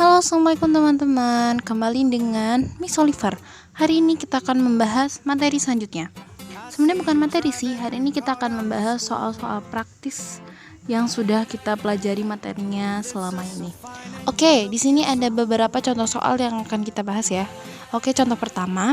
Halo, assalamualaikum teman-teman. Kembali dengan Miss Oliver. Hari ini kita akan membahas materi selanjutnya. Sebenarnya bukan materi sih. Hari ini kita akan membahas soal-soal praktis yang sudah kita pelajari materinya selama ini. Oke, di sini ada beberapa contoh soal yang akan kita bahas ya. Oke, contoh pertama.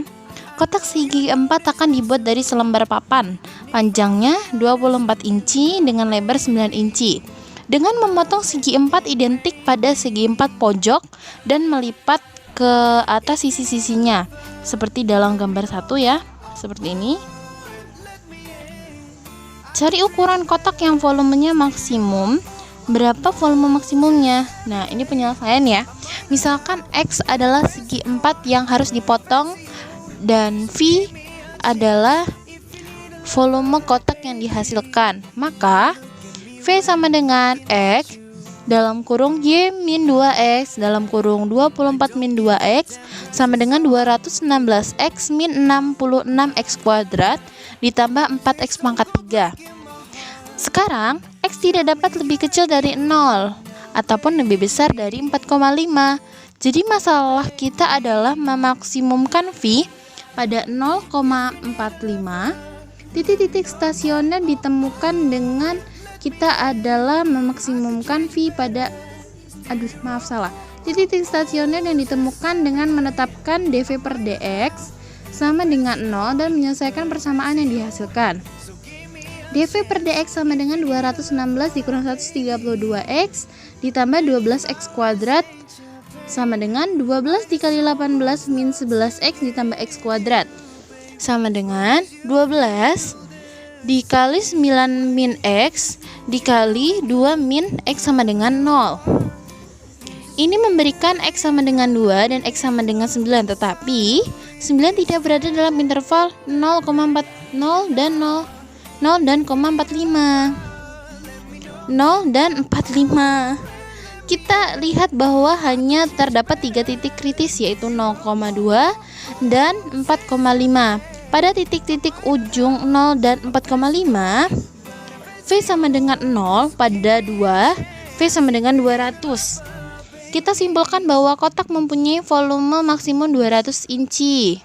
Kotak segi 4 akan dibuat dari selembar papan. Panjangnya 24 inci dengan lebar 9 inci. Dengan memotong segi 4 identik pada segi 4 pojok dan melipat ke atas sisi-sisinya. Seperti dalam gambar 1 ya. Seperti ini. Cari ukuran kotak yang volumenya maksimum. Berapa volume maksimumnya? Nah, ini penyelesaian ya. Misalkan X adalah segi 4 yang harus dipotong dan V adalah volume kotak yang dihasilkan. Maka V sama dengan X dalam kurung Y min 2X dalam kurung 24 min 2X sama dengan 216X min 66X kuadrat ditambah 4X pangkat 3. Sekarang X tidak dapat lebih kecil dari 0 ataupun lebih besar dari 4,5. Jadi masalah kita adalah memaksimumkan V pada 0,45. Titik-titik stasioner ditemukan dengan kita adalah memaksimumkan V pada titik-titik stasioner yang ditemukan dengan menetapkan dV per dx sama dengan 0 dan menyelesaikan persamaan yang dihasilkan. dV per dx sama dengan 216 dikurang 132x ditambah 12x kuadrat sama dengan 12 dikali 18 min 11x ditambah x kuadrat sama dengan 12 dikali 9 min x dikali 2 min x sama dengan 0. Ini memberikan x sama dengan 2 dan x sama dengan 9, tetapi 9 tidak berada dalam interval 0,40 dan 0 dan 0,45. 0 dan 45. Kita lihat bahwa hanya terdapat 3 titik kritis yaitu 0,2 dan 4,5. Pada titik-titik ujung 0 dan 4,5, V sama dengan 0 pada 2, V sama dengan 200. Kita simpulkan bahwa kotak mempunyai volume maksimum 200 inci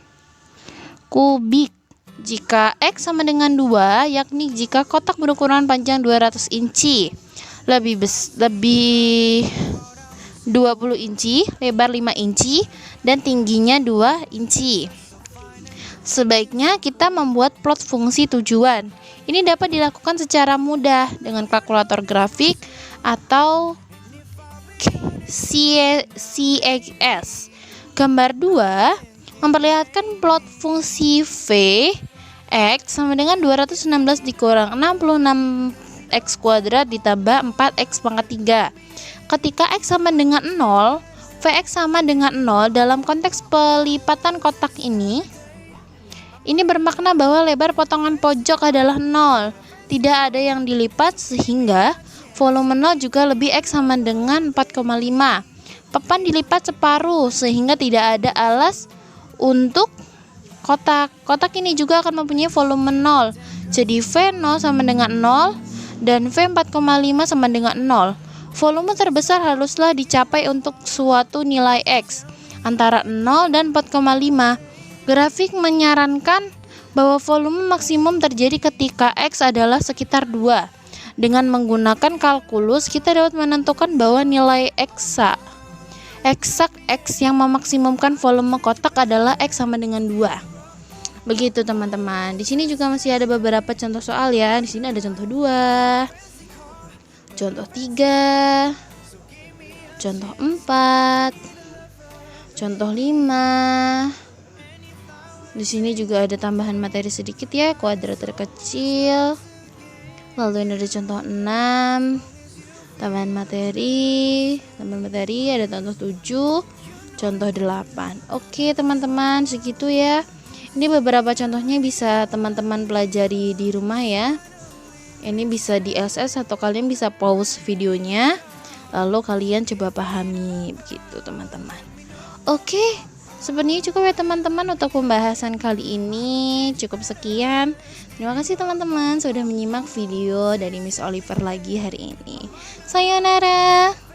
kubik jika X sama dengan 2, yakni jika kotak berukuran panjang 200 inci, lebih 20 inci, lebar 5 inci, dan tingginya 2 inci. Sebaiknya kita membuat plot fungsi tujuan. Ini dapat dilakukan secara mudah dengan kalkulator grafik atau CSS. Gambar 2 memperlihatkan plot fungsi V X sama dengan 216 dikurang 66X kuadrat ditambah 4X pangkat 3. Ketika X sama dengan 0, Vx sama dengan 0 dalam konteks pelipatan kotak ini bermakna bahwa lebar potongan pojok adalah 0. Tidak ada yang dilipat sehingga volume 0 juga lebih X sama dengan 4,5. Papan dilipat separuh sehingga tidak ada alas untuk kotak. Kotak ini juga akan mempunyai volume 0. Jadi V0 sama dengan 0 dan V4,5 sama dengan 0. Volume terbesar haruslah dicapai untuk suatu nilai X antara 0 dan 4,5. Grafik menyarankan bahwa volume maksimum terjadi ketika X adalah sekitar 2. Dengan menggunakan kalkulus, kita dapat menentukan bahwa nilai eksak X yang memaksimumkan volume kotak adalah X sama dengan 2. Begitu teman-teman. Di sini juga masih ada beberapa contoh soal ya. Di sini ada contoh 2, contoh 3, contoh 4, contoh 5. Di sini juga ada tambahan materi sedikit ya, kuadrat terkecil. Lalu ini ada contoh 6, tambahan materi ada contoh 7, contoh 8. Oke teman-teman, segitu ya. Ini beberapa contohnya bisa teman-teman pelajari di rumah ya. Ini bisa di SS atau kalian bisa pause videonya, lalu kalian coba pahami begitu teman-teman. Oke. Sebenarnya cukup ya teman-teman untuk pembahasan kali ini. Cukup sekian. Terima kasih teman-teman sudah menyimak video dari Miss Oliver lagi hari ini. Sayonara.